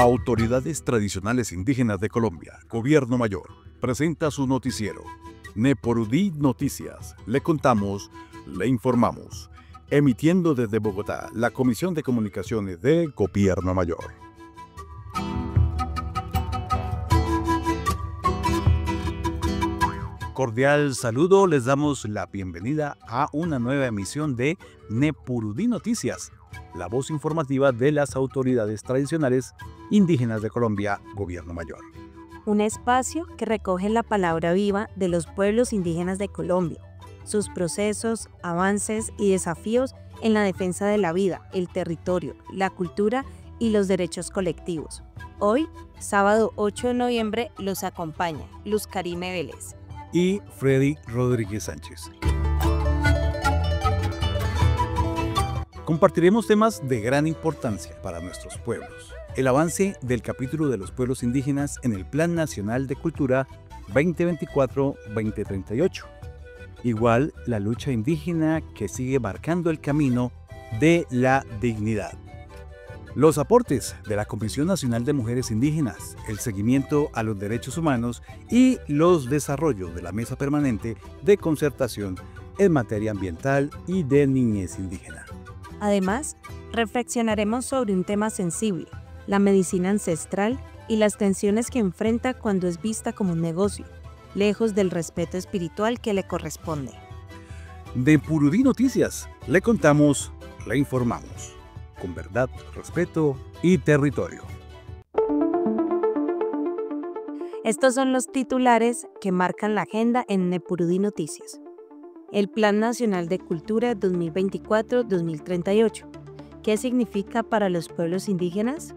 Autoridades Tradicionales Indígenas de Colombia, Gobierno Mayor, presenta su noticiero. Neporudí Noticias. Le contamos, le informamos. Emitiendo desde Bogotá, la Comisión de Comunicaciones de Gobierno Mayor. Cordial saludo, les damos la bienvenida a una nueva emisión de Nepurudí Noticias, la voz informativa de las autoridades tradicionales indígenas de Colombia, Gobierno Mayor. Un espacio que recoge la palabra viva de los pueblos indígenas de Colombia, sus procesos, avances y desafíos en la defensa de la vida, el territorio, la cultura y los derechos colectivos. Hoy, sábado 8 de noviembre, los acompaña Luz Karime Vélez y Freddy Rodríguez Sánchez. Compartiremos temas de gran importancia para nuestros pueblos. El avance del capítulo de los pueblos indígenas en el Plan Nacional de Cultura 2024-2038. Igual la lucha indígena que sigue marcando el camino de la dignidad. Los aportes de la Comisión Nacional de Mujeres Indígenas, el seguimiento a los derechos humanos y los desarrollos de la Mesa Permanente de Concertación en materia ambiental y de niñez indígena. Además, reflexionaremos sobre un tema sensible, la medicina ancestral y las tensiones que enfrenta cuando es vista como un negocio, lejos del respeto espiritual que le corresponde. De Nepurudí Noticias, le contamos, le informamos, con verdad, respeto y territorio. Estos son los titulares que marcan la agenda en Nepurudí Noticias. El Plan Nacional de Cultura 2024-2038. ¿Qué significa para los pueblos indígenas?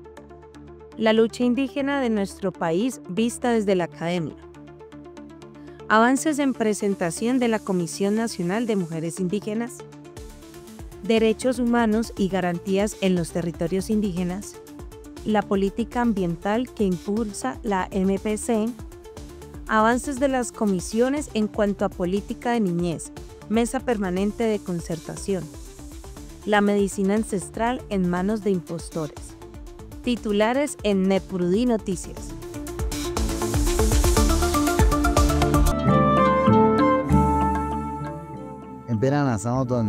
La lucha indígena de nuestro país vista desde la academia. Avances en presentación de la Comisión Nacional de Mujeres Indígenas. Derechos humanos y garantías en los territorios indígenas. La política ambiental que impulsa la MPC. Avances de las comisiones en cuanto a política de niñez, Mesa Permanente de Concertación. La medicina ancestral en manos de impostores. Titulares en Nepurudí Noticias. En verano, sábado,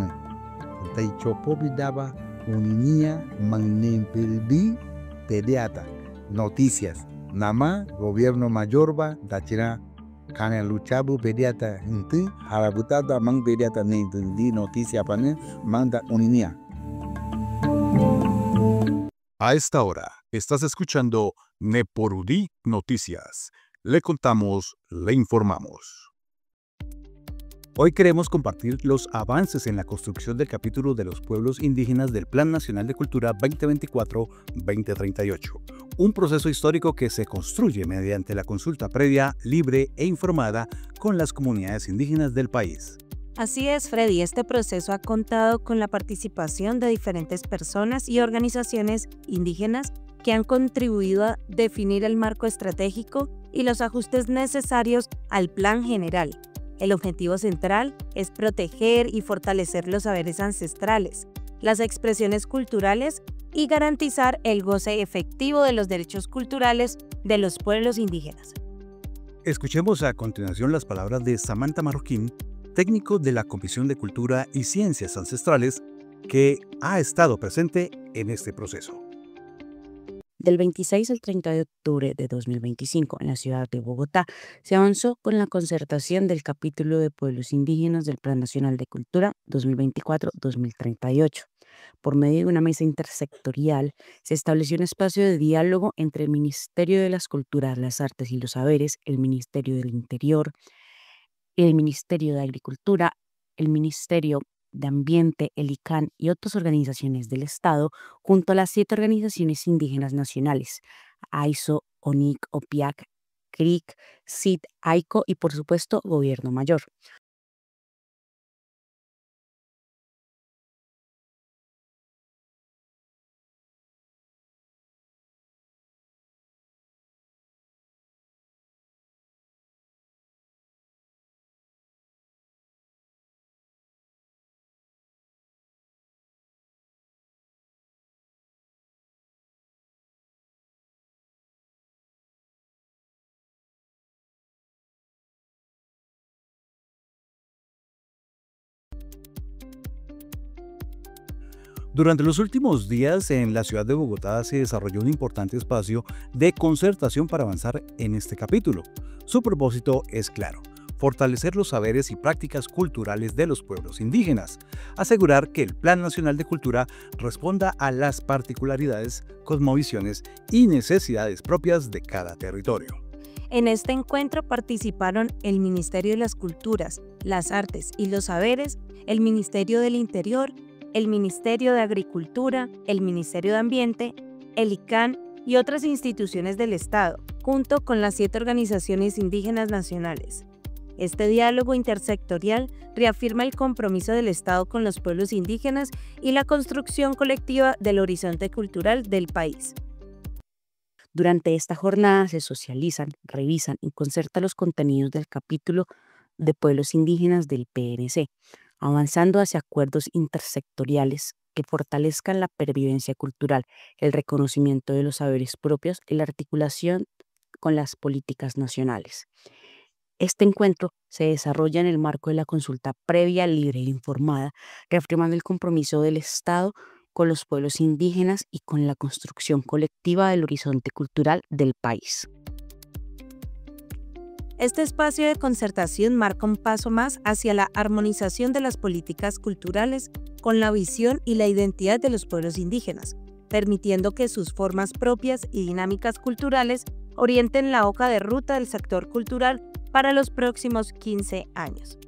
Taichopo Vidaba, Uninia, Magnempelbi, Pediata. Noticias. Nama, Gobierno Mayorba, Dachira, Kana Luchabu, Pediata, Inti, Harabutada, Mang Pediata, Di Noticia Pane, Manda Uninia. A esta hora, estás escuchando Nepurudí Noticias. Le contamos, le informamos. Hoy queremos compartir los avances en la construcción del capítulo de los pueblos indígenas del Plan Nacional de Cultura 2024-2038, un proceso histórico que se construye mediante la consulta previa, libre e informada con las comunidades indígenas del país. Así es, Freddy, este proceso ha contado con la participación de diferentes personas y organizaciones indígenas que han contribuido a definir el marco estratégico y los ajustes necesarios al plan general. El objetivo central es proteger y fortalecer los saberes ancestrales, las expresiones culturales y garantizar el goce efectivo de los derechos culturales de los pueblos indígenas. Escuchemos a continuación las palabras de Samantha Marroquín, técnico de la Comisión de Cultura y Ciencias Ancestrales, que ha estado presente en este proceso. Del 26 al 30 de octubre de 2025, en la ciudad de Bogotá, se avanzó con la concertación del capítulo de pueblos indígenas del Plan Nacional de Cultura 2024-2038. Por medio de una mesa intersectorial, se estableció un espacio de diálogo entre el Ministerio de las Culturas, las Artes y los Saberes, el Ministerio del Interior, el Ministerio de Agricultura, el Ministerio de Ambiente, el ICANN y otras organizaciones del Estado, junto a las 7 organizaciones indígenas nacionales, AISO, ONIC, OPIAC, CRIC, CID, AICO y por supuesto Gobierno Mayor. Durante los últimos días en la ciudad de Bogotá se desarrolló un importante espacio de concertación para avanzar en este capítulo. Su propósito es claro: fortalecer los saberes y prácticas culturales de los pueblos indígenas, asegurar que el Plan Nacional de Cultura responda a las particularidades, cosmovisiones y necesidades propias de cada territorio. En este encuentro participaron el Ministerio de las Culturas, las Artes y los Saberes, el Ministerio del Interior, el Ministerio de Agricultura, el Ministerio de Ambiente, el ICANN y otras instituciones del Estado, junto con las 7 organizaciones indígenas nacionales. Este diálogo intersectorial reafirma el compromiso del Estado con los pueblos indígenas y la construcción colectiva del horizonte cultural del país. Durante esta jornada se socializan, revisan y concertan los contenidos del capítulo de pueblos indígenas del PNC, avanzando hacia acuerdos intersectoriales que fortalezcan la pervivencia cultural, el reconocimiento de los saberes propios y la articulación con las políticas nacionales. Este encuentro se desarrolla en el marco de la consulta previa, libre e informada, reafirmando el compromiso del Estado con los pueblos indígenas y con la construcción colectiva del horizonte cultural del país. Este espacio de concertación marca un paso más hacia la armonización de las políticas culturales con la visión y la identidad de los pueblos indígenas, permitiendo que sus formas propias y dinámicas culturales orienten la hoja de ruta del sector cultural para los próximos 15 años.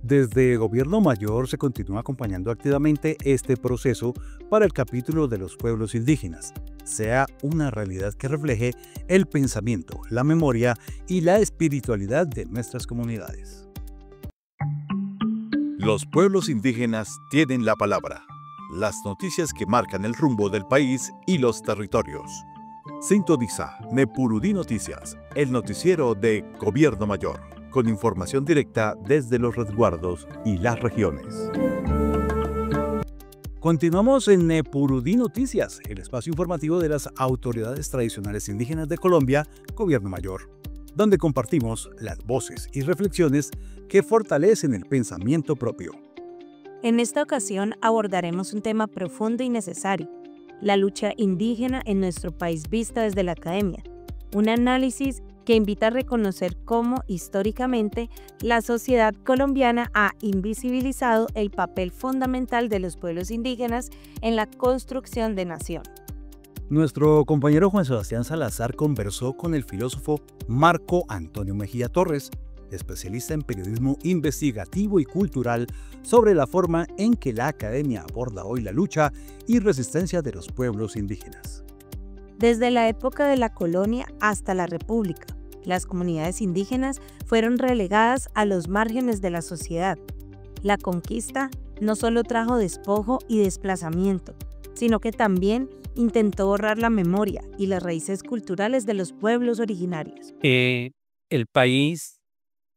Desde Gobierno Mayor se continúa acompañando activamente este proceso para el capítulo de los pueblos indígenas sea una realidad que refleje el pensamiento, la memoria y la espiritualidad de nuestras comunidades. Los pueblos indígenas tienen la palabra, las noticias que marcan el rumbo del país y los territorios. Sintoniza Nepurudí Noticias, el noticiero de Gobierno Mayor, con información directa desde los resguardos y las regiones. Continuamos en Nepurudí Noticias, el espacio informativo de las autoridades tradicionales indígenas de Colombia, Gobierno Mayor, donde compartimos las voces y reflexiones que fortalecen el pensamiento propio. En esta ocasión abordaremos un tema profundo y necesario: la lucha indígena en nuestro país vista desde la academia. Un análisis que invita a reconocer cómo, históricamente, la sociedad colombiana ha invisibilizado el papel fundamental de los pueblos indígenas en la construcción de nación. Nuestro compañero Juan Sebastián Salazar conversó con el filósofo Marco Antonio Mejía Torres, especialista en periodismo investigativo y cultural, sobre la forma en que la academia aborda hoy la lucha y resistencia de los pueblos indígenas. Desde la época de la colonia hasta la República, las comunidades indígenas fueron relegadas a los márgenes de la sociedad. La conquista no solo trajo despojo y desplazamiento, sino que también intentó borrar la memoria y las raíces culturales de los pueblos originarios. El país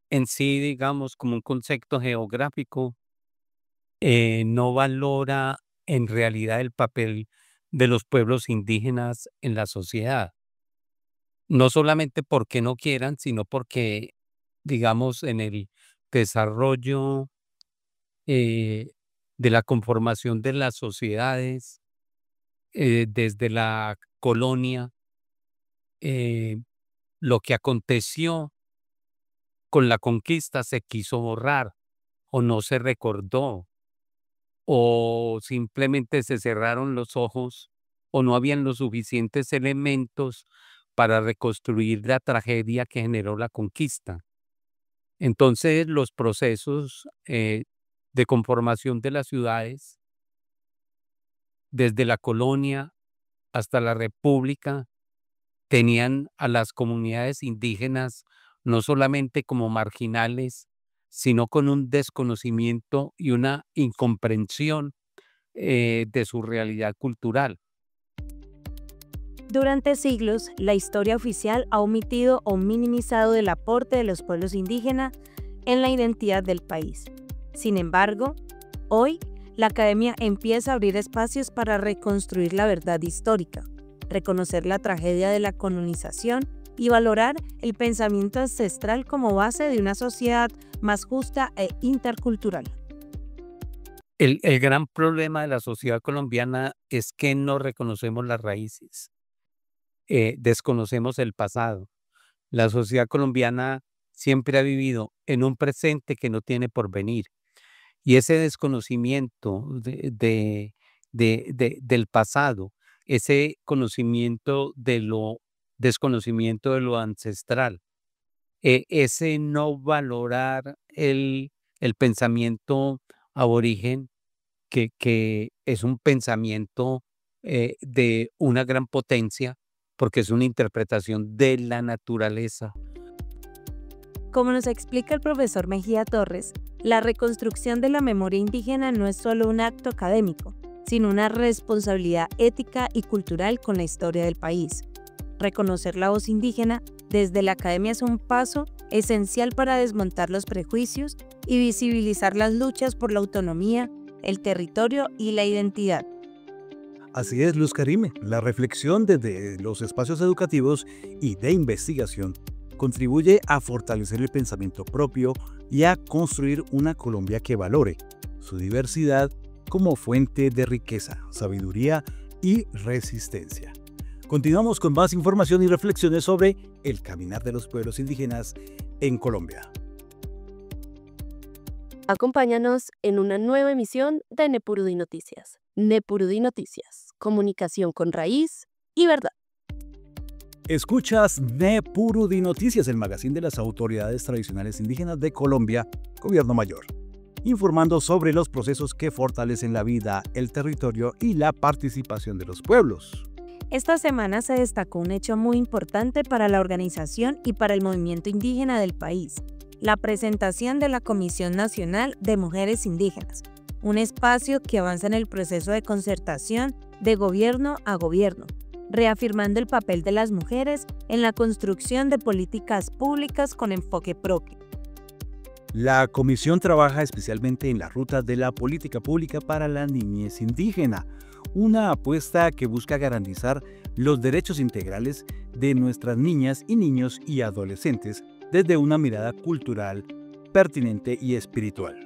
en sí, digamos, como un concepto geográfico, no valora en realidad el papel de los pueblos indígenas en la sociedad. No solamente porque no quieran, sino porque, digamos, en el desarrollo de la conformación de las sociedades, desde la colonia, lo que aconteció con la conquista se quiso borrar o no se recordó, o simplemente se cerraron los ojos o no habían los suficientes elementos para reconstruir la tragedia que generó la conquista. Entonces, los procesos de conformación de las ciudades, desde la colonia hasta la república, tenían a las comunidades indígenas no solamente como marginales, sino con un desconocimiento y una incomprensión de su realidad cultural. Durante siglos, la historia oficial ha omitido o minimizado el aporte de los pueblos indígenas en la identidad del país. Sin embargo, hoy, la academia empieza a abrir espacios para reconstruir la verdad histórica, reconocer la tragedia de la colonización y valorar el pensamiento ancestral como base de una sociedad más justa e intercultural. El gran problema de la sociedad colombiana es que no reconocemos las raíces, desconocemos el pasado. La sociedad colombiana siempre ha vivido en un presente que no tiene porvenir. Y ese desconocimiento del pasado, ese desconocimiento de lo ancestral, ese no valorar el pensamiento aborigen, que es un pensamiento de una gran potencia, porque es una interpretación de la naturaleza. Como nos explica el profesor Mejía Torres, la reconstrucción de la memoria indígena no es solo un acto académico, sino una responsabilidad ética y cultural con la historia del país. Reconocer la voz indígena desde la academia es un paso esencial para desmontar los prejuicios y visibilizar las luchas por la autonomía, el territorio y la identidad. Así es, Luz Karime, la reflexión desde los espacios educativos y de investigación contribuye a fortalecer el pensamiento propio y a construir una Colombia que valore su diversidad como fuente de riqueza, sabiduría y resistencia. Continuamos con más información y reflexiones sobre el caminar de los pueblos indígenas en Colombia. Acompáñanos en una nueva emisión de Nepurudi Noticias. Nepurudi Noticias, comunicación con raíz y verdad. Escuchas Nepurudi Noticias, el magazine de las autoridades tradicionales indígenas de Colombia, Gobierno Mayor, informando sobre los procesos que fortalecen la vida, el territorio y la participación de los pueblos. Esta semana se destacó un hecho muy importante para la organización y para el movimiento indígena del país: la presentación de la Comisión Nacional de Mujeres Indígenas, un espacio que avanza en el proceso de concertación de gobierno a gobierno, reafirmando el papel de las mujeres en la construcción de políticas públicas con enfoque propio. La comisión trabaja especialmente en la ruta de la política pública para la niñez indígena, una apuesta que busca garantizar los derechos integrales de nuestras niñas y niños y adolescentes desde una mirada cultural, pertinente y espiritual.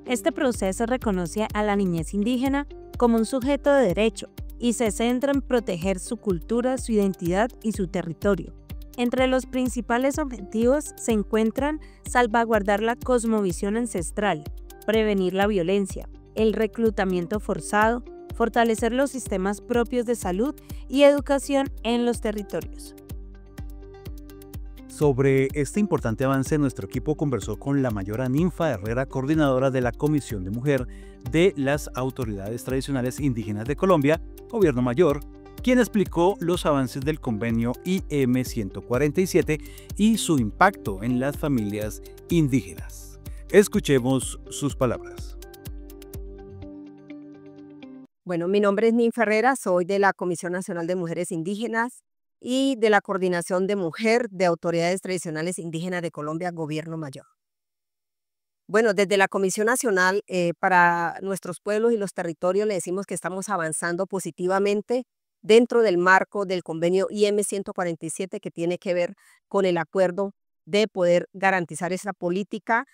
Este proceso reconoce a la niñez indígena como un sujeto de derecho y se centra en proteger su cultura, su identidad y su territorio. Entre los principales objetivos se encuentran salvaguardar la cosmovisión ancestral, prevenir la violencia, el reclutamiento forzado, fortalecer los sistemas propios de salud y educación en los territorios. Sobre este importante avance, nuestro equipo conversó con la mayora Ninfa Herrera, coordinadora de la Comisión de Mujer de las Autoridades Tradicionales Indígenas de Colombia, Gobierno Mayor, quien explicó los avances del convenio IM 147 y su impacto en las familias indígenas. Escuchemos sus palabras. Bueno, mi nombre es Ninfa Herrera, soy de la Comisión Nacional de Mujeres Indígenas y de la Coordinación de Mujer de Autoridades Tradicionales Indígenas de Colombia, Gobierno Mayor. Bueno, desde la Comisión Nacional para nuestros pueblos y los territorios le decimos que estamos avanzando positivamente dentro del marco del convenio IM 147, que tiene que ver con el acuerdo de poder garantizar esa política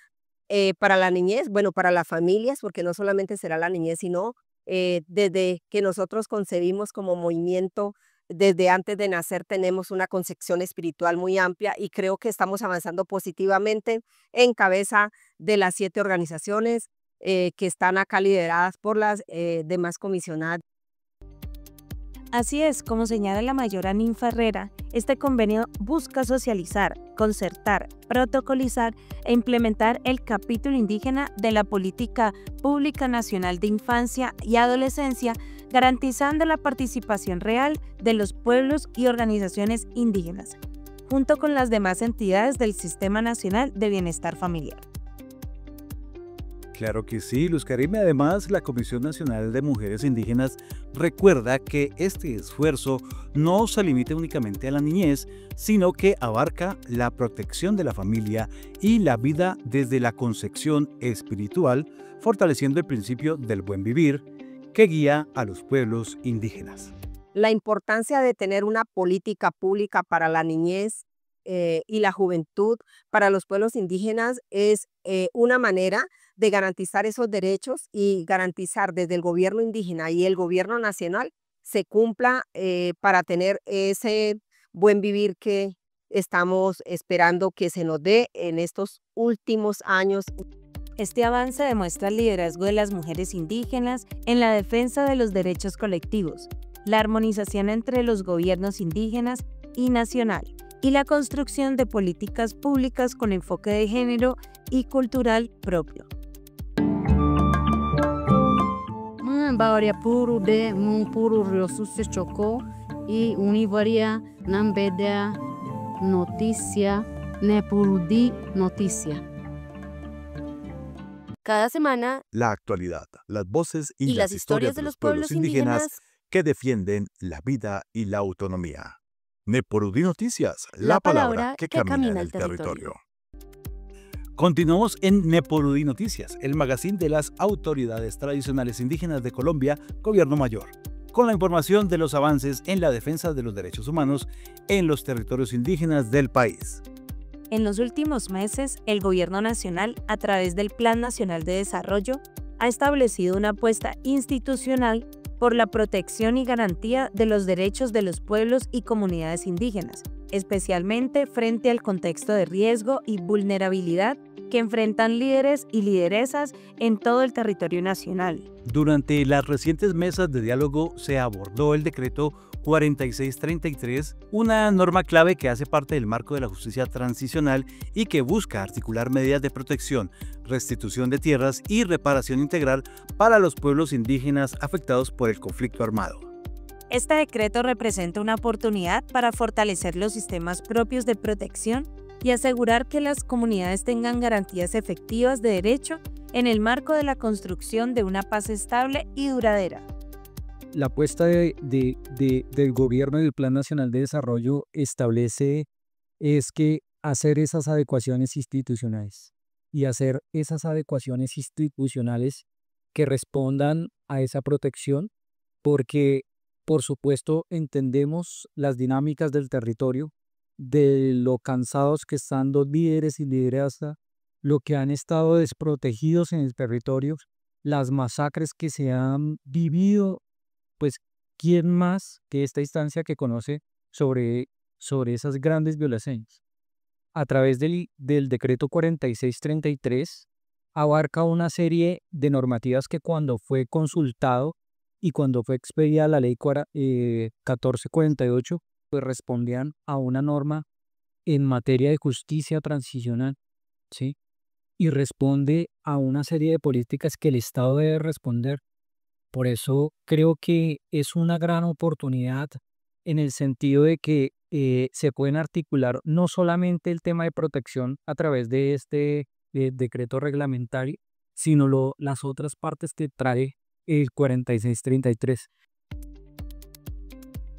para la niñez, bueno, para las familias, porque no solamente será la niñez, sino desde que nosotros concebimos como movimiento, desde antes de nacer tenemos una concepción espiritual muy amplia y creo que estamos avanzando positivamente en cabeza de las 7 organizaciones que están acá lideradas por las demás comisionadas. Así es, como señala la mayora Ninfa Herrera, este convenio busca socializar, concertar, protocolizar e implementar el capítulo indígena de la Política Pública Nacional de Infancia y Adolescencia, garantizando la participación real de los pueblos y organizaciones indígenas, junto con las demás entidades del Sistema Nacional de Bienestar Familiar. Claro que sí, Luz Karime. Además, la Comisión Nacional de Mujeres Indígenas recuerda que este esfuerzo no se limita únicamente a la niñez, sino que abarca la protección de la familia y la vida desde la concepción espiritual, fortaleciendo el principio del buen vivir que guía a los pueblos indígenas. La importancia de tener una política pública para la niñez y la juventud para los pueblos indígenas es una manera de garantizar esos derechos y garantizar desde el gobierno indígena y el gobierno nacional se cumpla para tener ese buen vivir que estamos esperando que se nos dé en estos últimos años. Este avance demuestra el liderazgo de las mujeres indígenas en la defensa de los derechos colectivos, la armonización entre los gobiernos indígenas y nacional, y la construcción de políticas públicas con enfoque de género y cultural propio. Bawaria puru de mun puru riosusi chocó y univaria nambeda noticia nepurudi noticia. Cada semana, La actualidad, las voces y, y las historias de los pueblos indígenas que defienden la vida y la autonomía. Nepurudí Noticias, la palabra que camina el territorio. Continuamos en Nepurudí Noticias, el magazine de las autoridades tradicionales indígenas de Colombia, Gobierno Mayor, con la información de los avances en la defensa de los derechos humanos en los territorios indígenas del país. En los últimos meses, el Gobierno Nacional, a través del Plan Nacional de Desarrollo, ha establecido una apuesta institucional por la protección y garantía de los derechos de los pueblos y comunidades indígenas, especialmente frente al contexto de riesgo y vulnerabilidad que enfrentan líderes y lideresas en todo el territorio nacional. Durante las recientes mesas de diálogo se abordó el decreto 4633, una norma clave que hace parte del marco de la justicia transicional y que busca articular medidas de protección, restitución de tierras y reparación integral para los pueblos indígenas afectados por el conflicto armado. Este decreto representa una oportunidad para fortalecer los sistemas propios de protección y asegurar que las comunidades tengan garantías efectivas de derecho en el marco de la construcción de una paz estable y duradera. La apuesta del gobierno y del Plan Nacional de Desarrollo establece es que hacer esas adecuaciones institucionales y hacer esas adecuaciones institucionales que respondan a esa protección, porque por supuesto entendemos las dinámicas del territorio, de lo cansados que están los líderes y lideresas, lo que han estado desprotegidos en el territorio, las masacres que se han vivido. Pues, ¿quién más que esta instancia que conoce sobre esas grandes violaciones? A través del decreto 4633 abarca una serie de normativas que cuando fue consultado y cuando fue expedida la ley 1448, pues respondían a una norma en materia de justicia transicional, ¿sí? Y responde a una serie de políticas que el Estado debe responder. Por eso creo que es una gran oportunidad en el sentido de que se pueden articular no solamente el tema de protección a través de este decreto reglamentario, sino las otras partes que trae el 4633.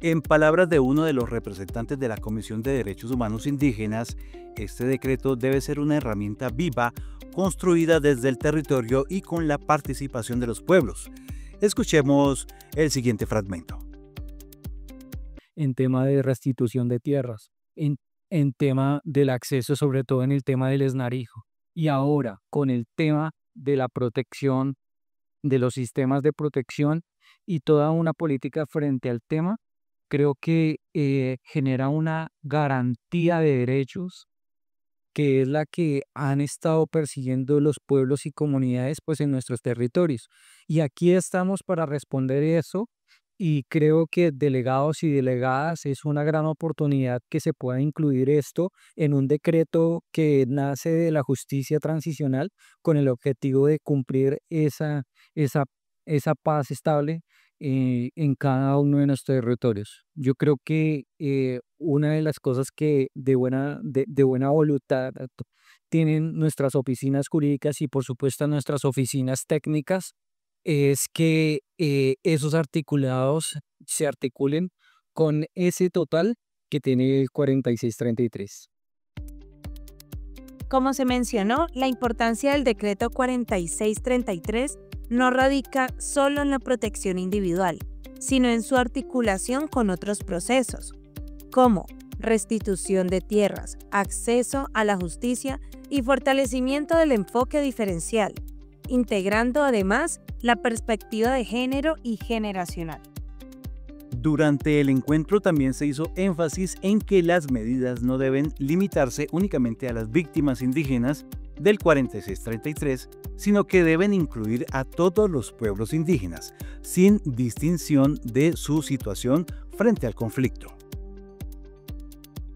En palabras de uno de los representantes de la Comisión de Derechos Humanos Indígenas, este decreto debe ser una herramienta viva, construida desde el territorio y con la participación de los pueblos. Escuchemos el siguiente fragmento. En tema de restitución de tierras, en tema del acceso, sobre todo en el tema del esnarijo, y ahora con el tema de la protección, de los sistemas de protección y toda una política frente al tema, creo que genera una garantía de derechos que es la que han estado persiguiendo los pueblos y comunidades pues en nuestros territorios. Y aquí estamos para responder eso, y creo que delegados y delegadas es una gran oportunidad que se pueda incluir esto en un decreto que nace de la justicia transicional con el objetivo de cumplir esa paz estable en cada uno de nuestros territorios. Yo creo que una de las cosas que de buena voluntad tienen nuestras oficinas jurídicas y por supuesto nuestras oficinas técnicas es que esos articulados se articulen con ese total que tiene el 4633. Como se mencionó, la importancia del decreto 4633 no radica solo en la protección individual, sino en su articulación con otros procesos, como restitución de tierras, acceso a la justicia y fortalecimiento del enfoque diferencial, integrando además la perspectiva de género y generacional. Durante el encuentro también se hizo énfasis en que las medidas no deben limitarse únicamente a las víctimas indígenas del 4633, sino que deben incluir a todos los pueblos indígenas, sin distinción de su situación frente al conflicto.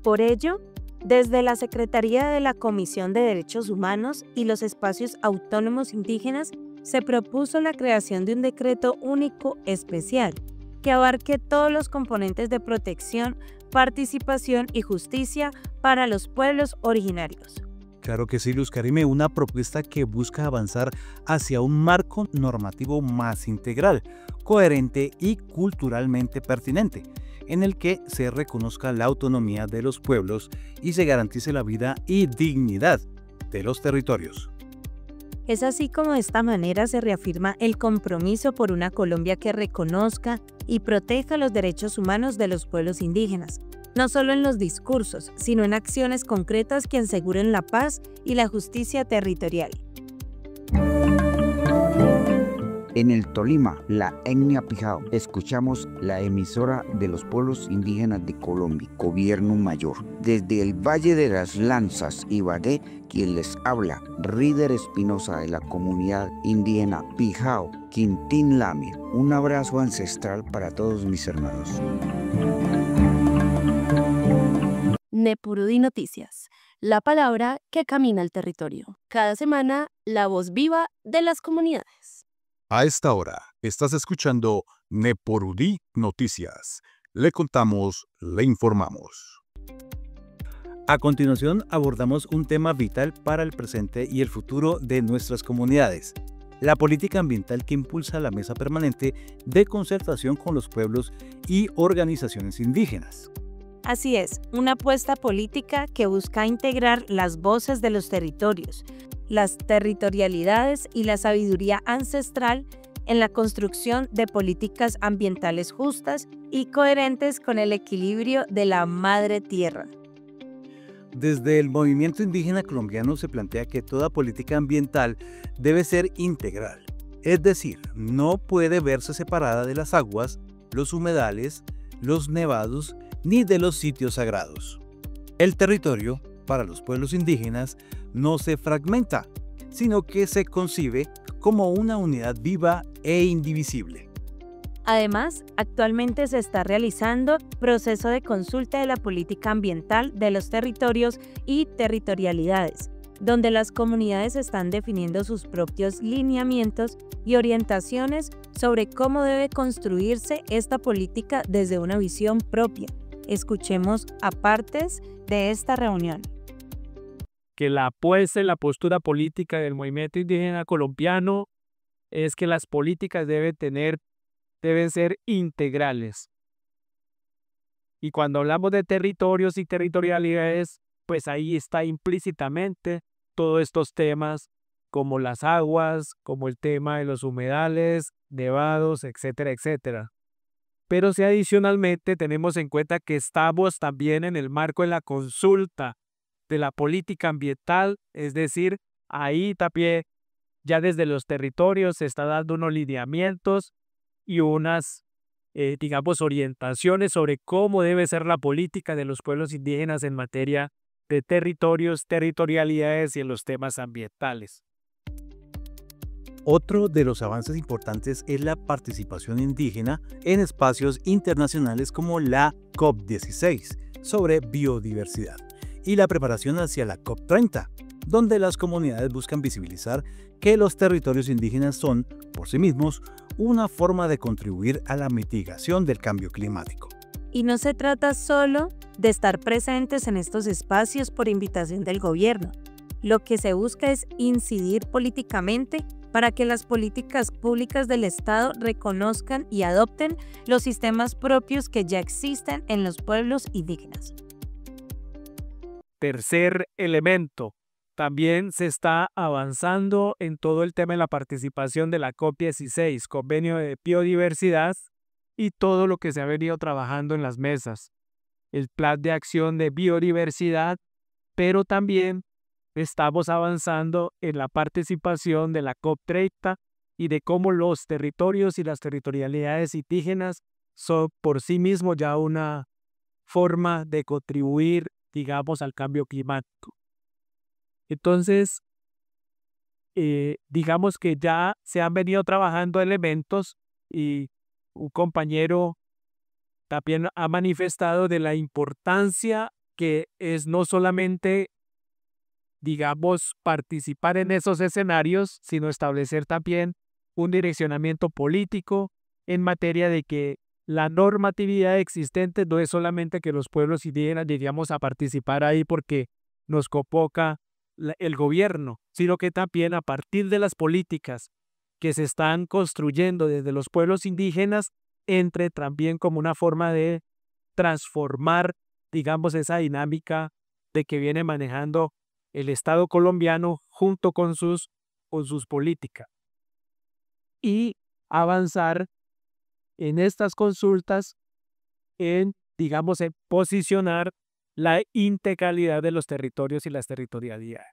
Por ello, desde la Secretaría de la Comisión de Derechos Humanos y los Espacios Autónomos Indígenas se propuso la creación de un decreto único especial que abarque todos los componentes de protección, participación y justicia para los pueblos originarios. Claro que sí, Luz Karime, una propuesta que busca avanzar hacia un marco normativo más integral, coherente y culturalmente pertinente, en el que se reconozca la autonomía de los pueblos y se garantice la vida y dignidad de los territorios. Es así como de esta manera se reafirma el compromiso por una Colombia que reconozca y proteja los derechos humanos de los pueblos indígenas, no solo en los discursos, sino en acciones concretas que aseguren la paz y la justicia territorial. En el Tolima, la etnia Pijao, escuchamos la emisora de los pueblos indígenas de Colombia, Gobierno Mayor. Desde el Valle de las Lanzas, Ibagué, quien les habla, Rider Espinosa de la comunidad indígena Pijao, Quintín Lamir. Un abrazo ancestral para todos mis hermanos. Nepurudí Noticias, la palabra que camina el territorio. Cada semana, la voz viva de las comunidades. A esta hora, estás escuchando Nepurudí Noticias. Le contamos, le informamos. A continuación, abordamos un tema vital para el presente y el futuro de nuestras comunidades: la política ambiental que impulsa la Mesa Permanente de Concertación con los Pueblos y Organizaciones Indígenas. Así es, una apuesta política que busca integrar las voces de los territorios, las territorialidades y la sabiduría ancestral en la construcción de políticas ambientales justas y coherentes con el equilibrio de la madre tierra. Desde el movimiento indígena colombiano se plantea que toda política ambiental debe ser integral, es decir, no puede verse separada de las aguas, los humedales, los nevados ni de los sitios sagrados. El territorio, para los pueblos indígenas, no se fragmenta, sino que se concibe como una unidad viva e indivisible. Además, actualmente se está realizando proceso de consulta de la política ambiental de los territorios y territorialidades, donde las comunidades están definiendo sus propios lineamientos y orientaciones sobre cómo debe construirse esta política desde una visión propia. Escuchemos a partes de esta reunión. Que la apuesta en la postura política del movimiento indígena colombiano es que las políticas deben ser integrales. Y cuando hablamos de territorios y territorialidades, pues ahí está implícitamente todos estos temas como las aguas, como el tema de los humedales, nevados, etcétera, etcétera. Pero si adicionalmente tenemos en cuenta que estamos también en el marco de la consulta de la política ambiental, es decir, ahí también ya desde los territorios se está dando unos lineamientos y unas, orientaciones sobre cómo debe ser la política de los pueblos indígenas en materia de territorios, territorialidades y en los temas ambientales. Otro de los avances importantes es la participación indígena en espacios internacionales como la COP16 sobre biodiversidad y la preparación hacia la COP30, donde las comunidades buscan visibilizar que los territorios indígenas son, por sí mismos, una forma de contribuir a la mitigación del cambio climático. Y no se trata solo de estar presentes en estos espacios por invitación del gobierno. Lo que se busca es incidir políticamente para que las políticas públicas del Estado reconozcan y adopten los sistemas propios que ya existen en los pueblos indígenas. Tercer elemento, también se está avanzando en todo el tema de la participación de la COP16, Convenio de Biodiversidad, y todo lo que se ha venido trabajando en las mesas. El Plan de Acción de Biodiversidad, pero también estamos avanzando en la participación de la COP30 y de cómo los territorios y las territorialidades indígenas son por sí mismos ya una forma de contribuir, digamos, al cambio climático. Entonces, digamos que ya se han venido trabajando elementos y un compañero también ha manifestado de la importancia que es no solamente, digamos, participar en esos escenarios, sino establecer también un direccionamiento político en materia de que la normatividad existente no es solamente que los pueblos indígenas lleguemos a participar ahí porque nos convoca el gobierno, sino que también a partir de las políticas que se están construyendo desde los pueblos indígenas, entre también como una forma de transformar, digamos, esa dinámica de que viene manejando el Estado colombiano junto con sus políticas. Y avanzar en estas consultas en, digamos, en posicionar la integralidad de los territorios y las territorialidades.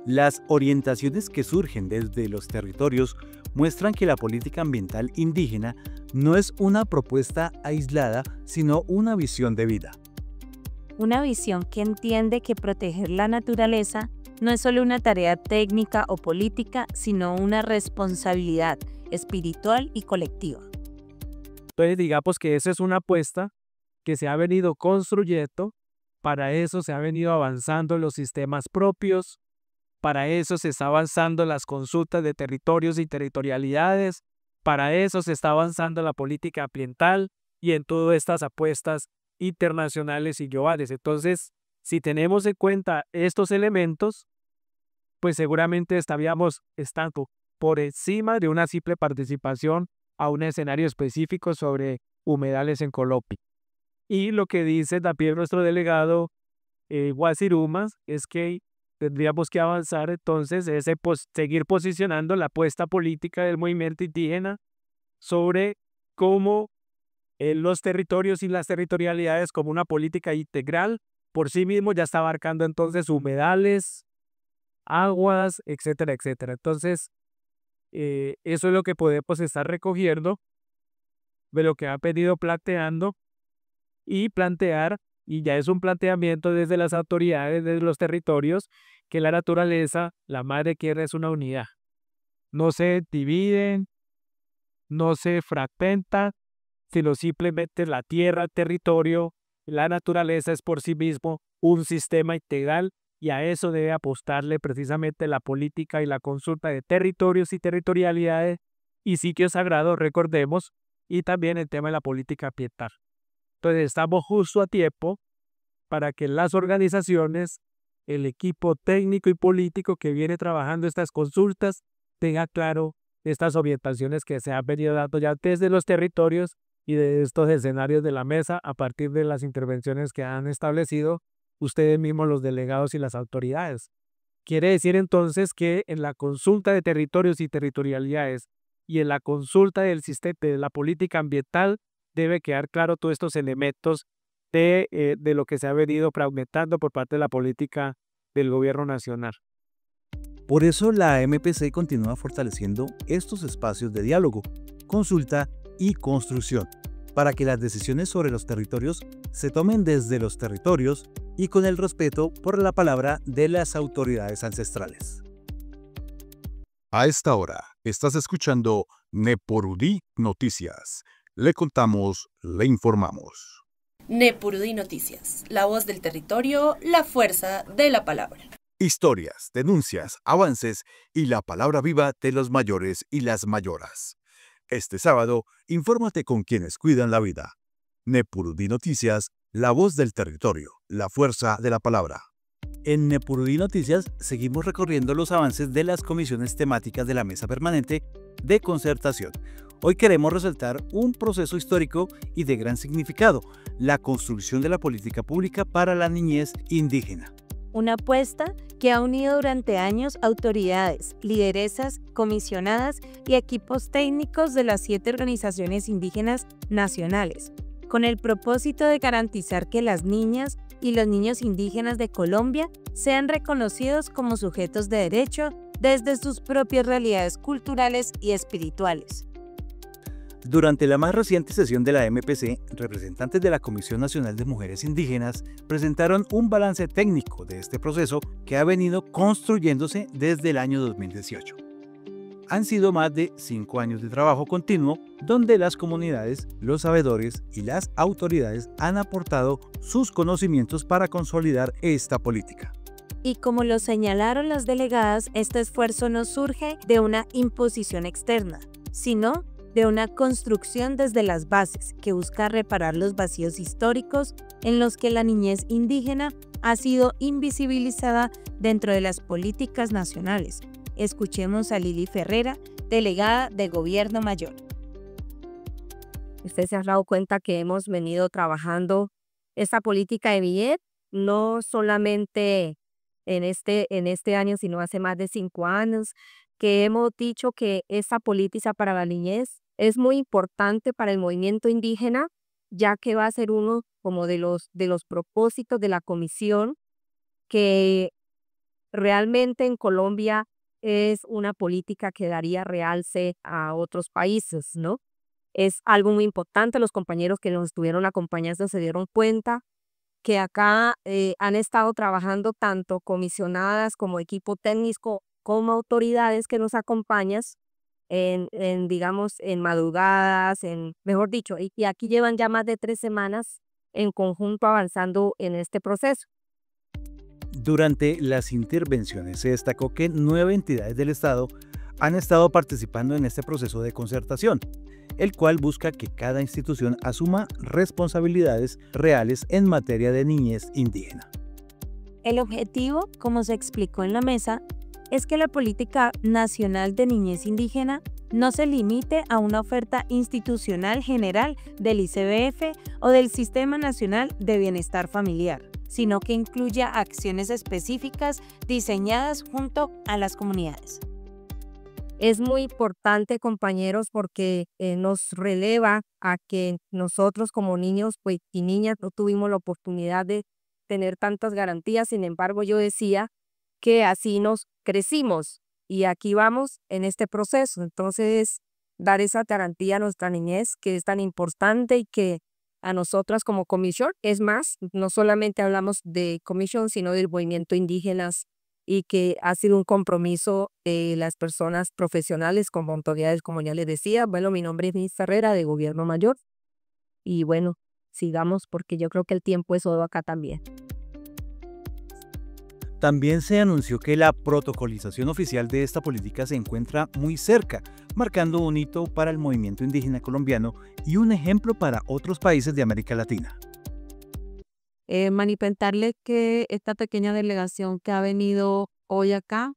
Las orientaciones que surgen desde los territorios muestran que la política ambiental indígena no es una propuesta aislada, sino una visión de vida. Una visión que entiende que proteger la naturaleza no es solo una tarea técnica o política, sino una responsabilidad espiritual y colectiva. Entonces, digamos que esa es una apuesta que se ha venido construyendo, para eso se ha venido avanzando en los sistemas propios, para eso se está avanzando en las consultas de territorios y territorialidades, para eso se está avanzando en la política ambiental y en todas estas apuestas internacionales y globales. Entonces, si tenemos en cuenta estos elementos, pues seguramente estaríamos estando por encima de una simple participación a un escenario específico sobre humedales en Colombia. Y lo que dice también nuestro delegado Wazir Umas es que tendríamos que avanzar entonces seguir posicionando la apuesta política del movimiento indígena sobre cómo los territorios y las territorialidades como una política integral por sí mismo ya está abarcando entonces humedales, aguas, etcétera, etcétera. Entonces, eso es lo que podemos estar recogiendo de lo que ha venido planteando y plantear, y ya es un planteamiento desde las autoridades, desde los territorios, que la naturaleza, la madre tierra es una unidad. No se dividen, no se fragmentan, sino simplemente la tierra, el territorio, la naturaleza es por sí mismo un sistema integral y a eso debe apostarle precisamente la política y la consulta de territorios y territorialidades y sitios sagrados, recordemos, y también el tema de la política ambiental. Entonces estamos justo a tiempo para que las organizaciones, el equipo técnico y político que viene trabajando estas consultas tenga claro estas orientaciones que se han venido dando ya desde los territorios y de estos escenarios de la mesa a partir de las intervenciones que han establecido ustedes mismos, los delegados y las autoridades. Quiere decir entonces que en la consulta de territorios y territorialidades y en la consulta del sistema de la política ambiental debe quedar claro todos estos elementos de lo que se ha venido fragmentando por parte de la política del gobierno nacional. Por eso la MPC continúa fortaleciendo estos espacios de diálogo, consulta y construcción, para que las decisiones sobre los territorios se tomen desde los territorios y con el respeto por la palabra de las autoridades ancestrales. A esta hora, estás escuchando Nepurudí Noticias. Le contamos, le informamos. Nepurudí Noticias, la voz del territorio, la fuerza de la palabra. Historias, denuncias, avances y la palabra viva de los mayores y las mayoras. Este sábado, infórmate con quienes cuidan la vida. Nepurudí Noticias, la voz del territorio, la fuerza de la palabra. En Nepurudí Noticias seguimos recorriendo los avances de las comisiones temáticas de la Mesa Permanente de Concertación. Hoy queremos resaltar un proceso histórico y de gran significado, la construcción de la política pública para la niñez indígena. Una apuesta que ha unido durante años autoridades, lideresas, comisionadas y equipos técnicos de las 7 organizaciones indígenas nacionales, con el propósito de garantizar que las niñas y los niños indígenas de Colombia sean reconocidos como sujetos de derecho desde sus propias realidades culturales y espirituales. Durante la más reciente sesión de la MPC, representantes de la Comisión Nacional de Mujeres Indígenas presentaron un balance técnico de este proceso que ha venido construyéndose desde el año 2018. Han sido más de 5 años de trabajo continuo donde las comunidades, los sabedores y las autoridades han aportado sus conocimientos para consolidar esta política. Y como lo señalaron las delegadas, este esfuerzo no surge de una imposición externa, sino de una construcción desde las bases que busca reparar los vacíos históricos en los que la niñez indígena ha sido invisibilizada dentro de las políticas nacionales. Escuchemos a Lili Ferrera, delegada de Gobierno Mayor. Usted se ha dado cuenta que hemos venido trabajando esta política de BIET, no solamente en este año, sino hace más de 5 años, que hemos dicho que esta política para la niñez es muy importante para el movimiento indígena, ya que va a ser uno como de los propósitos de la comisión, que realmente en Colombia es una política que daría realce a otros países, ¿no? Es algo muy importante. Los compañeros que nos estuvieron acompañando se dieron cuenta que acá han estado trabajando tanto comisionadas como equipo técnico, como autoridades que nos acompañan digamos, en madrugadas, mejor dicho, y aquí llevan ya más de 3 semanas en conjunto avanzando en este proceso. Durante las intervenciones se destacó que 9 entidades del Estado han estado participando en este proceso de concertación, el cual busca que cada institución asuma responsabilidades reales en materia de niñez indígena. El objetivo, como se explicó en la mesa, es que la política nacional de niñez indígena no se limite a una oferta institucional general del ICBF o del Sistema Nacional de Bienestar Familiar, sino que incluya acciones específicas diseñadas junto a las comunidades. Es muy importante, compañeros, porque nos releva a que nosotros como niños y niñas no tuvimos la oportunidad de tener tantas garantías. Sin embargo, yo decía que así nos crecimos y aquí vamos en este proceso. Entonces, dar esa garantía a nuestra niñez, que es tan importante y que a nosotras como comisión, es más, no solamente hablamos de comisión, sino del movimiento indígenas, y que ha sido un compromiso de las personas profesionales como autoridades, como ya les decía. Bueno, mi nombre es Lili Ferrera, de Gobierno Mayor, y bueno, sigamos porque yo creo que el tiempo es oro acá también. También se anunció que la protocolización oficial de esta política se encuentra muy cerca, marcando un hito para el movimiento indígena colombiano y un ejemplo para otros países de América Latina. Manifestarles que esta pequeña delegación que ha venido hoy acá,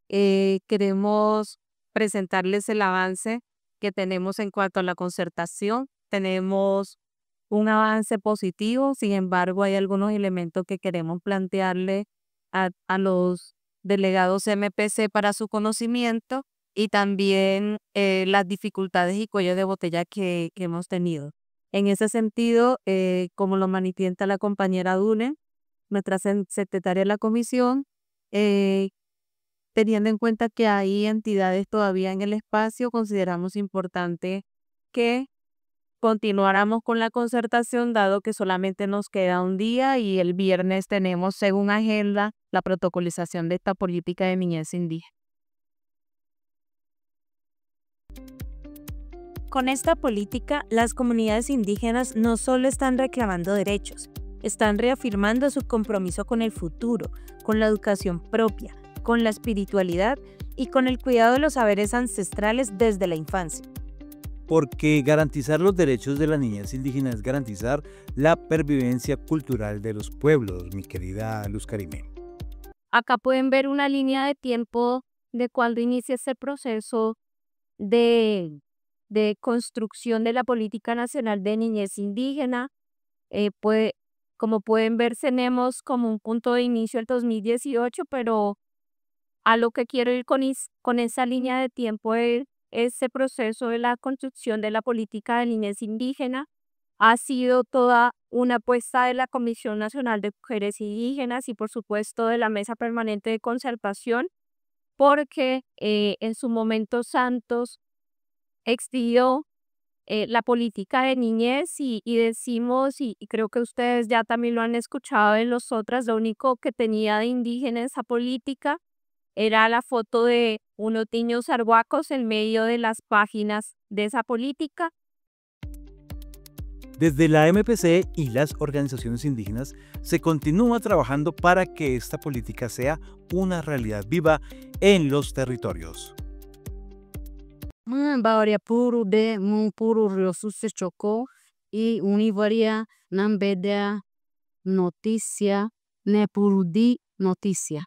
queremos presentarles el avance que tenemos en cuanto a la concertación. Tenemos un avance positivo, sin embargo, hay algunos elementos que queremos plantearle a los delegados MPC para su conocimiento, y también las dificultades y cuellos de botella que hemos tenido. En ese sentido, como lo manifiesta la compañera Dune, nuestra secretaria de la comisión, teniendo en cuenta que hay entidades todavía en el espacio, consideramos importante que continuáramos con la concertación, dado que solamente nos queda un día y el viernes tenemos, según agenda, la protocolización de esta política de niñez indígena. Con esta política, las comunidades indígenas no solo están reclamando derechos, están reafirmando su compromiso con el futuro, con la educación propia, con la espiritualidad y con el cuidado de los saberes ancestrales desde la infancia. Porque garantizar los derechos de la niñez indígena es garantizar la pervivencia cultural de los pueblos, mi querida Luz Karime. Acá pueden ver una línea de tiempo de cuando inicia ese proceso de construcción de la Política Nacional de Niñez Indígena. Como pueden ver, tenemos como un punto de inicio el 2018, pero a lo que quiero ir con esa línea de tiempo es ese proceso de la construcción de la política de niñez indígena, ha sido toda una apuesta de la Comisión Nacional de Mujeres Indígenas y por supuesto de la Mesa Permanente de Conservación, porque en su momento Santos expidió la política de niñez y decimos, y creo que ustedes ya también lo han escuchado en los otras, lo único que tenía de indígena esa política era la foto de unos niños arhuacos en medio de las páginas de esa política. Desde la MPC y las organizaciones indígenas se continúa trabajando para que esta política sea una realidad viva en los territorios. Bawaria puru de mun puru riosu se chocó y univaria nambeda noticia ne puru di noticia.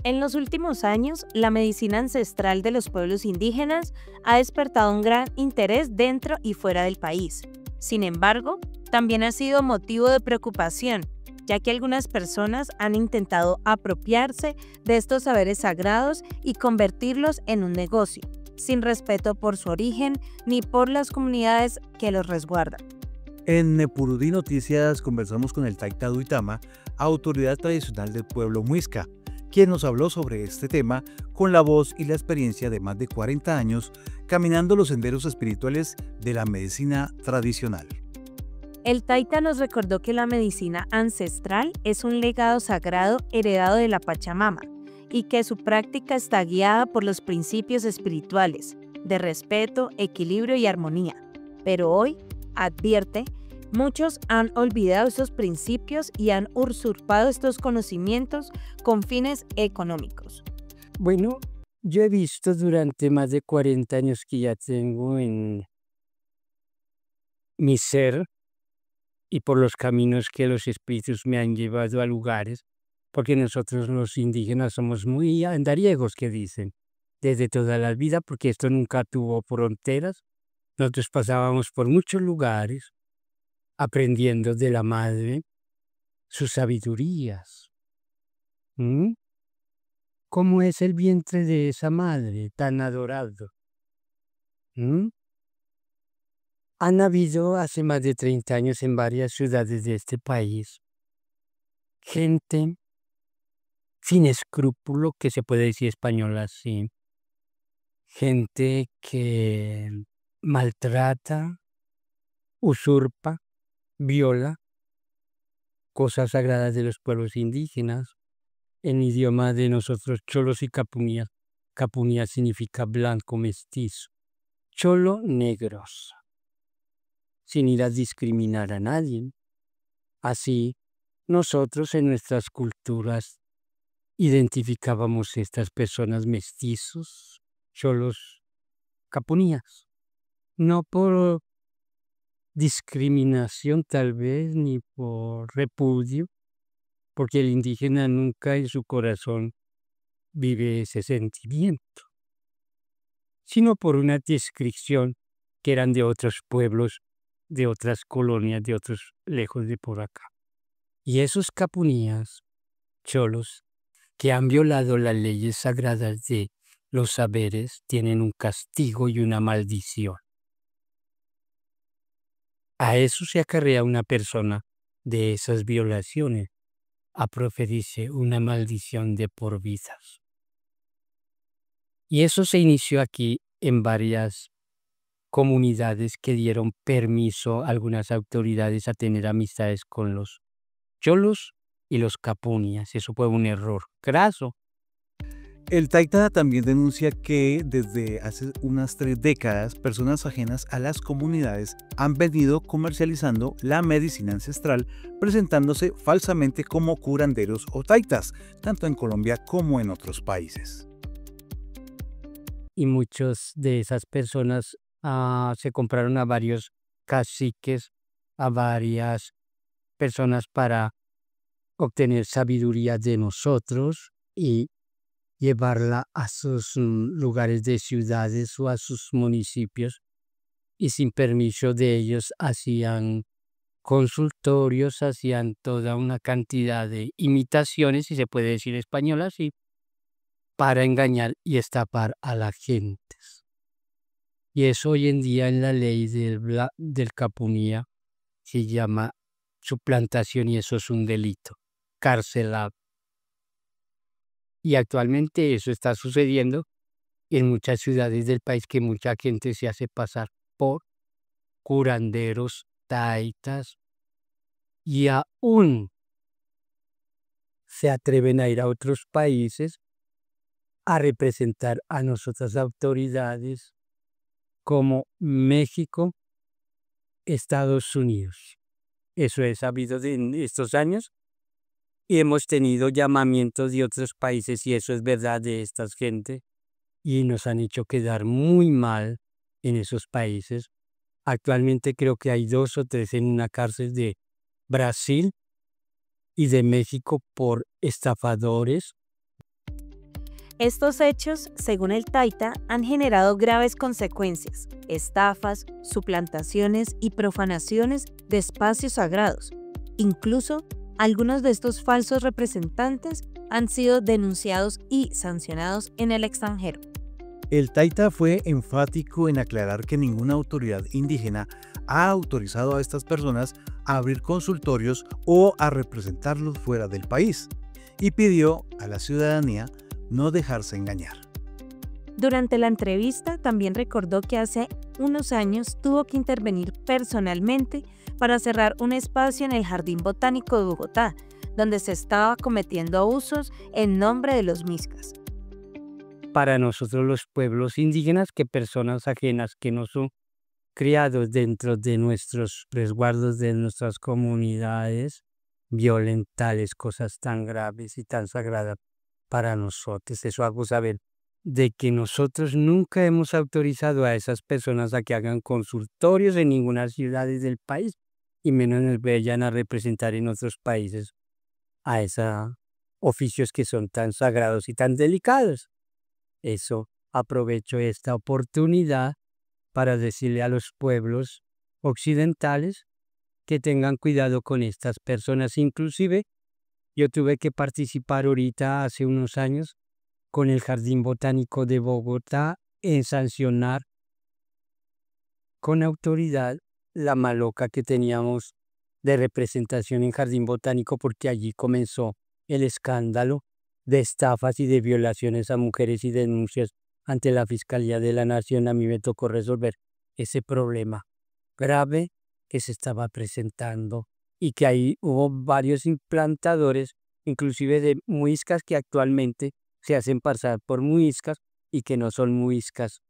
En los últimos años, la medicina ancestral de los pueblos indígenas ha despertado un gran interés dentro y fuera del país. Sin embargo, también ha sido motivo de preocupación, ya que algunas personas han intentado apropiarse de estos saberes sagrados y convertirlos en un negocio, sin respeto por su origen ni por las comunidades que los resguardan. En Nepurudí Noticias conversamos con el Taita Duitama, autoridad tradicional del pueblo Muisca, quien nos habló sobre este tema con la voz y la experiencia de más de 40 años caminando los senderos espirituales de la medicina tradicional. El Taita nos recordó que la medicina ancestral es un legado sagrado heredado de la Pachamama y que su práctica está guiada por los principios espirituales de respeto, equilibrio y armonía. Pero hoy, advierte, muchos han olvidado esos principios y han usurpado estos conocimientos con fines económicos. Bueno, yo he visto durante más de 40 años que ya tengo en mi ser y por los caminos que los espíritus me han llevado a lugares, porque nosotros los indígenas somos muy andariegos, que dicen, desde toda la vida, porque esto nunca tuvo fronteras. Nosotros pasábamos por muchos lugares aprendiendo de la madre sus sabidurías. ¿Cómo es el vientre de esa madre tan adorado? Han habido hace más de 30 años en varias ciudades de este país gente sin escrúpulo, que se puede decir español así, gente que maltrata, usurpa, viola cosas sagradas de los pueblos indígenas, en idioma de nosotros cholos y capunías. Capunía significa blanco mestizo, cholo negros, sin ir a discriminar a nadie. Así, nosotros en nuestras culturas identificábamos estas personas mestizos, cholos, capunías, no por discriminación tal vez, ni por repudio, porque el indígena nunca en su corazón vive ese sentimiento, sino por una descripción que eran de otros pueblos, de otras colonias, de otros lejos de por acá. Y esos capunías, cholos, que han violado las leyes sagradas de los saberes, tienen un castigo y una maldición. A eso se acarrea una persona de esas violaciones, a proferirse una maldición de por vidas. Y eso se inició aquí en varias comunidades que dieron permiso a algunas autoridades a tener amistades con los cholos y los capunías. Eso fue un error graso. El Taita también denuncia que desde hace unas 3 décadas, personas ajenas a las comunidades han venido comercializando la medicina ancestral, presentándose falsamente como curanderos o taitas, tanto en Colombia como en otros países. Y muchos de esas personas se compraron a varios caciques, a varias personas para obtener sabiduría de nosotros y llevarla a sus lugares de ciudades o a sus municipios, y sin permiso de ellos hacían consultorios, hacían toda una cantidad de imitaciones, si se puede decir español así, para engañar y estafar a la gente. Y eso hoy en día en la ley del Capunía se llama suplantación y eso es un delito, carcelado. Y actualmente eso está sucediendo en muchas ciudades del país, que mucha gente se hace pasar por curanderos, taitas, y aún se atreven a ir a otros países a representar a nuestras autoridades como México, Estados Unidos. Eso he sabido en estos años y hemos tenido llamamientos de otros países y eso es verdad de esta gente y nos han hecho quedar muy mal en esos países. Actualmente creo que hay 2 o 3 en una cárcel de Brasil y de México por estafadores. Estos hechos, según el Taita, han generado graves consecuencias, estafas, suplantaciones y profanaciones de espacios sagrados. Incluso, algunos de estos falsos representantes han sido denunciados y sancionados en el extranjero. El Taita fue enfático en aclarar que ninguna autoridad indígena ha autorizado a estas personas a abrir consultorios o a representarlos fuera del país, y pidió a la ciudadanía no dejarse engañar. Durante la entrevista también recordó que hace unos años tuvo que intervenir personalmente para cerrar un espacio en el Jardín Botánico de Bogotá, donde se estaba cometiendo abusos en nombre de los miscas. Para nosotros los pueblos indígenas, que personas ajenas que no son criados dentro de nuestros resguardos de nuestras comunidades, violen tales cosas tan graves y tan sagradas para nosotros. Eso hago saber de que nosotros nunca hemos autorizado a esas personas a que hagan consultorios en ninguna ciudad del país y menos nos vayan a representar en otros países a esos oficios que son tan sagrados y tan delicados. Eso, aprovecho esta oportunidad para decirle a los pueblos occidentales que tengan cuidado con estas personas. Inclusive, yo tuve que participar ahorita hace unos años con el Jardín Botánico de Bogotá en sancionar con autoridad la maloca que teníamos de representación en Jardín Botánico, porque allí comenzó el escándalo de estafas y de violaciones a mujeres y denuncias ante la Fiscalía de la Nación. A mí me tocó resolver ese problema grave que se estaba presentando y que ahí hubo varios implantadores, inclusive de muiscas, que actualmente se hacen pasar por muiscas y que no son muiscas.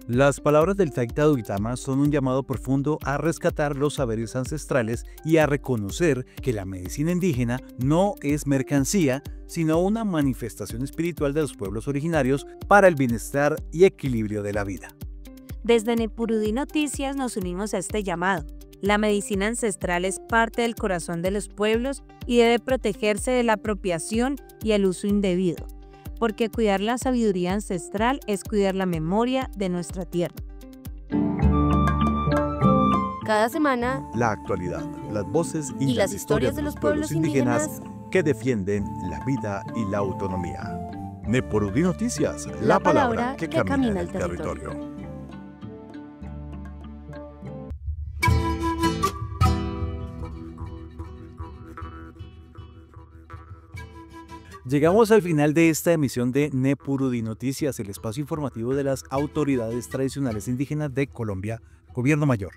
Las palabras del Taita Duitama son un llamado profundo a rescatar los saberes ancestrales y a reconocer que la medicina indígena no es mercancía, sino una manifestación espiritual de los pueblos originarios para el bienestar y equilibrio de la vida. Desde Nepurudí Noticias nos unimos a este llamado. La medicina ancestral es parte del corazón de los pueblos y debe protegerse de la apropiación y el uso indebido, porque cuidar la sabiduría ancestral es cuidar la memoria de nuestra tierra. Cada semana, La actualidad, las voces y las historias de los pueblos indígenas que defienden la vida y la autonomía. Nepurudí Noticias, la palabra que camina el territorio. Llegamos al final de esta emisión de Nepurudí Noticias, el espacio informativo de las autoridades tradicionales indígenas de Colombia, Gobierno Mayor,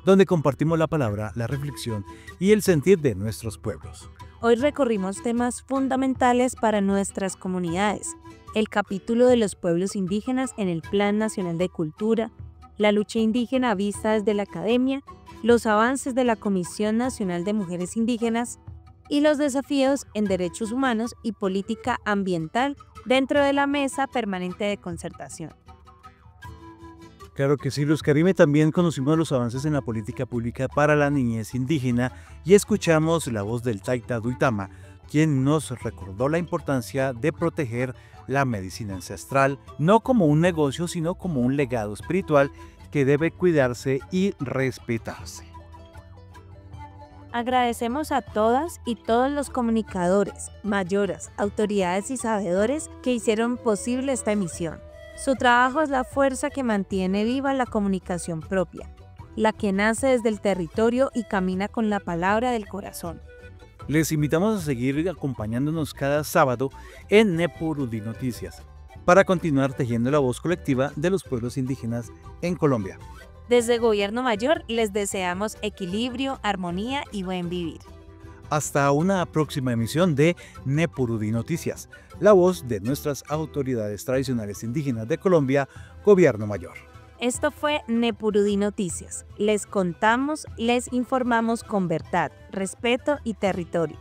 donde compartimos la palabra, la reflexión y el sentir de nuestros pueblos. Hoy recorrimos temas fundamentales para nuestras comunidades: el capítulo de los pueblos indígenas en el Plan Nacional de Cultura, la lucha indígena vista desde la academia, los avances de la Comisión Nacional de Mujeres Indígenas y los desafíos en derechos humanos y política ambiental dentro de la Mesa Permanente de Concertación. Claro que sí, Luz Karime, también conocimos los avances en la política pública para la niñez indígena y escuchamos la voz del Taita Duitama, quien nos recordó la importancia de proteger la medicina ancestral, no como un negocio, sino como un legado espiritual que debe cuidarse y respetarse. Agradecemos a todas y todos los comunicadores, mayoras, autoridades y sabedores que hicieron posible esta emisión. Su trabajo es la fuerza que mantiene viva la comunicación propia, la que nace desde el territorio y camina con la palabra del corazón. Les invitamos a seguir acompañándonos cada sábado en Nepurudí Noticias para continuar tejiendo la voz colectiva de los pueblos indígenas en Colombia. Desde Gobierno Mayor les deseamos equilibrio, armonía y buen vivir. Hasta una próxima emisión de Nepurudí Noticias, la voz de nuestras autoridades tradicionales indígenas de Colombia, Gobierno Mayor. Esto fue Nepurudí Noticias. Les contamos, les informamos con verdad, respeto y territorio.